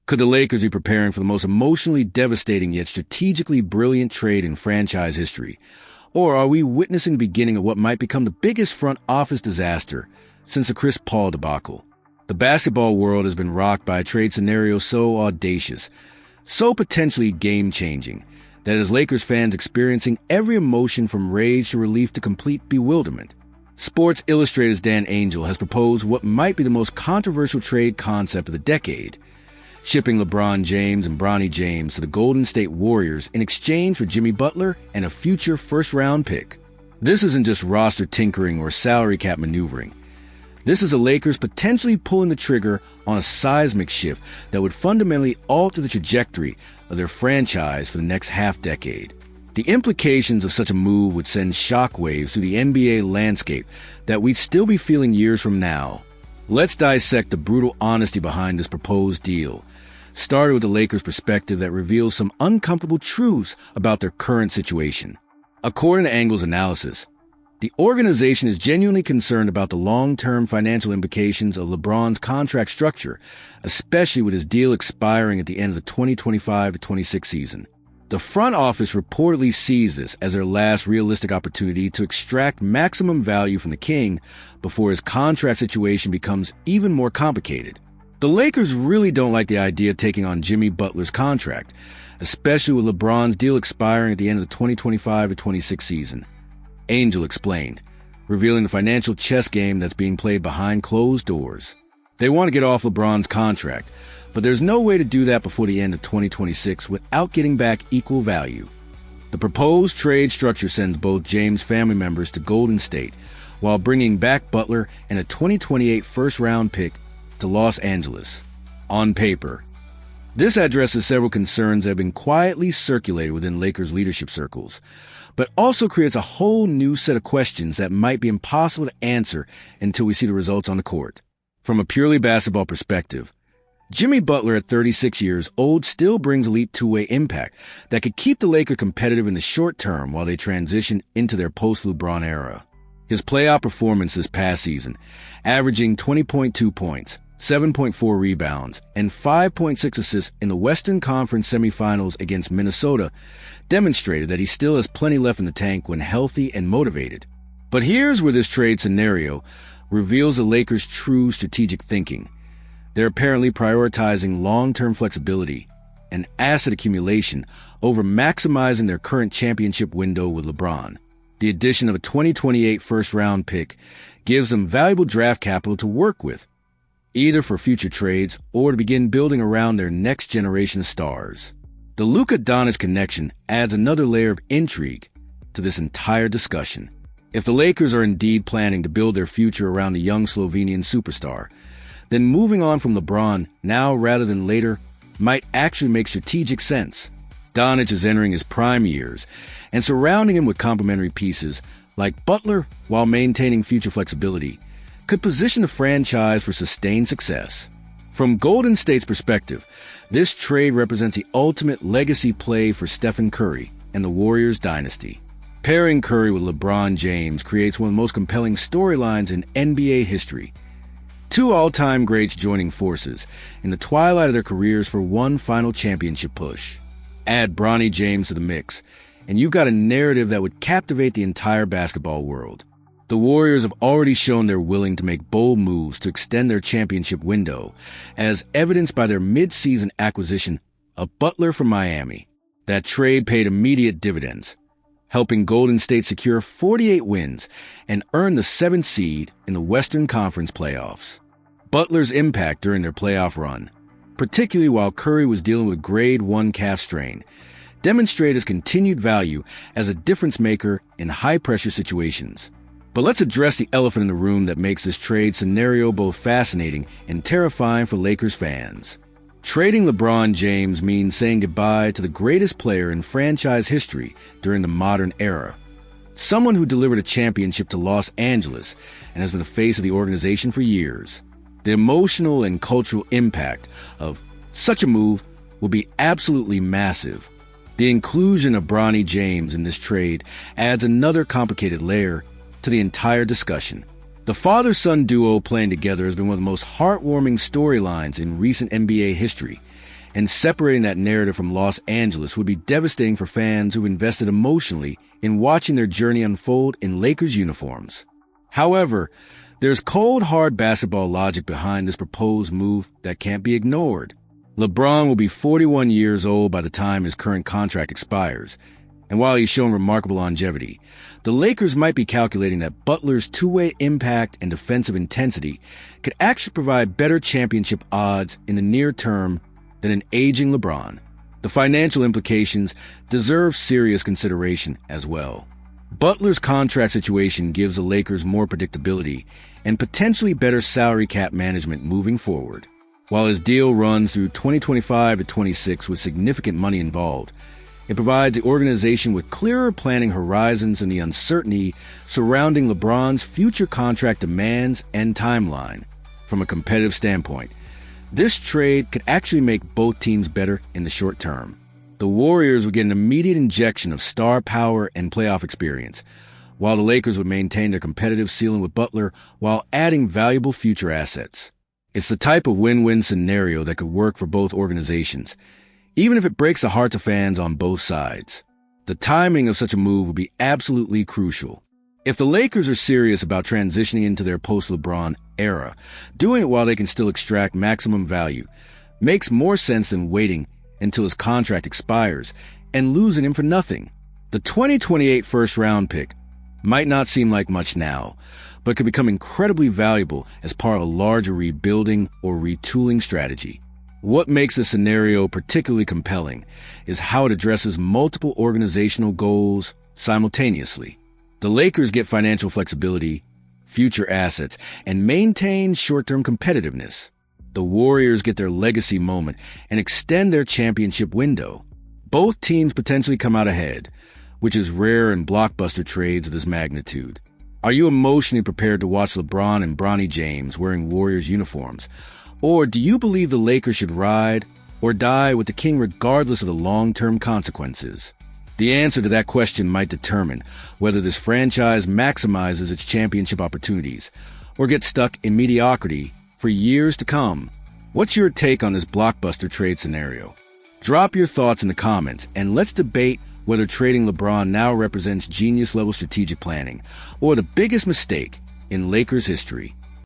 Could the Lakers be preparing for the most emotionally devastating yet strategically brilliant trade in franchise history? Or are we witnessing the beginning of what might become the biggest front office disaster since the Chris Paul debacle? The basketball world has been rocked by a trade scenario so audacious, so potentially game-changing, that as Lakers fans experiencing every emotion from rage to relief to complete bewilderment. Sports Illustrated's Dan Angel has proposed what might be the most controversial trade concept of the decade, shipping LeBron James and Bronny James to the Golden State Warriors in exchange for Jimmy Butler and a future first-round pick. This isn't just roster tinkering or salary cap maneuvering. This is the Lakers potentially pulling the trigger on a seismic shift that would fundamentally alter the trajectory of their franchise for the next half-decade. The implications of such a move would send shockwaves through the NBA landscape that we'd still be feeling years from now. Let's dissect the brutal honesty behind this proposed deal, started with the Lakers' perspective that reveals some uncomfortable truths about their current situation. According to Angle's analysis, the organization is genuinely concerned about the long-term financial implications of LeBron's contract structure, especially with his deal expiring at the end of the 2025-26 season. The front office reportedly sees this as their last realistic opportunity to extract maximum value from the King before his contract situation becomes even more complicated. The Lakers really don't like the idea of taking on Jimmy Butler's contract, especially with LeBron's deal expiring at the end of the 2025-26 season. Angel explained, revealing the financial chess game that's being played behind closed doors. They want to get off LeBron's contract, but there's no way to do that before the end of 2026 without getting back equal value. The proposed trade structure sends both James family members to Golden State, while bringing back Butler and a 2028 first-round pick to Los Angeles. On paper, this addresses several concerns that have been quietly circulated within Lakers leadership circles, but also creates a whole new set of questions that might be impossible to answer until we see the results on the court. From a purely basketball perspective, Jimmy Butler at 36 years old still brings elite two-way impact that could keep the Lakers competitive in the short term while they transition into their post-LeBron era. His playoff performance this past season, averaging 20.2 points, 7.4 rebounds, and 5.6 assists in the Western Conference semifinals against Minnesota, demonstrated that he still has plenty left in the tank when healthy and motivated. But here's where this trade scenario reveals the Lakers' true strategic thinking. They're apparently prioritizing long-term flexibility and asset accumulation over maximizing their current championship window with LeBron. The addition of a 2028 first-round pick gives them valuable draft capital to work with, either for future trades or to begin building around their next generation of stars. The Luka-Doncic connection adds another layer of intrigue to this entire discussion. If the Lakers are indeed planning to build their future around the young Slovenian superstar, then moving on from LeBron now rather than later might actually make strategic sense. Doncic is entering his prime years, and surrounding him with complementary pieces like Butler while maintaining future flexibility could position the franchise for sustained success. From Golden State's perspective, this trade represents the ultimate legacy play for Stephen Curry and the Warriors dynasty. Pairing Curry with LeBron James creates one of the most compelling storylines in NBA history. Two all-time greats joining forces in the twilight of their careers for one final championship push. Add Bronny James to the mix, and you've got a narrative that would captivate the entire basketball world. The Warriors have already shown they're willing to make bold moves to extend their championship window, as evidenced by their mid-season acquisition of Butler from Miami. That trade paid immediate dividends, helping Golden State secure 48 wins and earn the 7th seed in the Western Conference playoffs. Butler's impact during their playoff run, particularly while Curry was dealing with grade 1 calf strain, demonstrated his continued value as a difference maker in high-pressure situations. But let's address the elephant in the room that makes this trade scenario both fascinating and terrifying for Lakers fans. Trading LeBron James means saying goodbye to the greatest player in franchise history during the modern era. Someone who delivered a championship to Los Angeles and has been the face of the organization for years. The emotional and cultural impact of such a move will be absolutely massive. The inclusion of Bronny James in this trade adds another complicated layer to the entire discussion. The father-son duo playing together has been one of the most heartwarming storylines in recent NBA history, and separating that narrative from Los Angeles would be devastating for fans who've invested emotionally in watching their journey unfold in Lakers uniforms. However, there's cold, hard basketball logic behind this proposed move that can't be ignored. LeBron will be 41 years old by the time his current contract expires, and while he's shown remarkable longevity, the Lakers might be calculating that Butler's two-way impact and defensive intensity could actually provide better championship odds in the near term than an aging LeBron. The financial implications deserve serious consideration as well. Butler's contract situation gives the Lakers more predictability and potentially better salary cap management moving forward. While his deal runs through 2025 to 26 with significant money involved, it provides the organization with clearer planning horizons and the uncertainty surrounding LeBron's future contract demands and timeline. From a competitive standpoint, this trade could actually make both teams better in the short term. The Warriors would get an immediate injection of star power and playoff experience, while the Lakers would maintain their competitive ceiling with Butler while adding valuable future assets. It's the type of win-win scenario that could work for both organizations, even if it breaks the hearts of fans on both sides. The timing of such a move would be absolutely crucial. If the Lakers are serious about transitioning into their post-LeBron era, doing it while they can still extract maximum value makes more sense than waiting until his contract expires and losing him for nothing. The 2028 first-round pick might not seem like much now, but could become incredibly valuable as part of a larger rebuilding or retooling strategy. What makes this scenario particularly compelling is how it addresses multiple organizational goals simultaneously. The Lakers get financial flexibility, future assets, and maintain short-term competitiveness. The Warriors get their legacy moment and extend their championship window. Both teams potentially come out ahead, which is rare in blockbuster trades of this magnitude. Are you emotionally prepared to watch LeBron and Bronny James wearing Warriors uniforms? Or do you believe the Lakers should ride or die with the king regardless of the long-term consequences? The answer to that question might determine whether this franchise maximizes its championship opportunities or gets stuck in mediocrity for years to come. What's your take on this blockbuster trade scenario? Drop your thoughts in the comments and let's debate whether trading LeBron now represents genius-level strategic planning or the biggest mistake in Lakers history.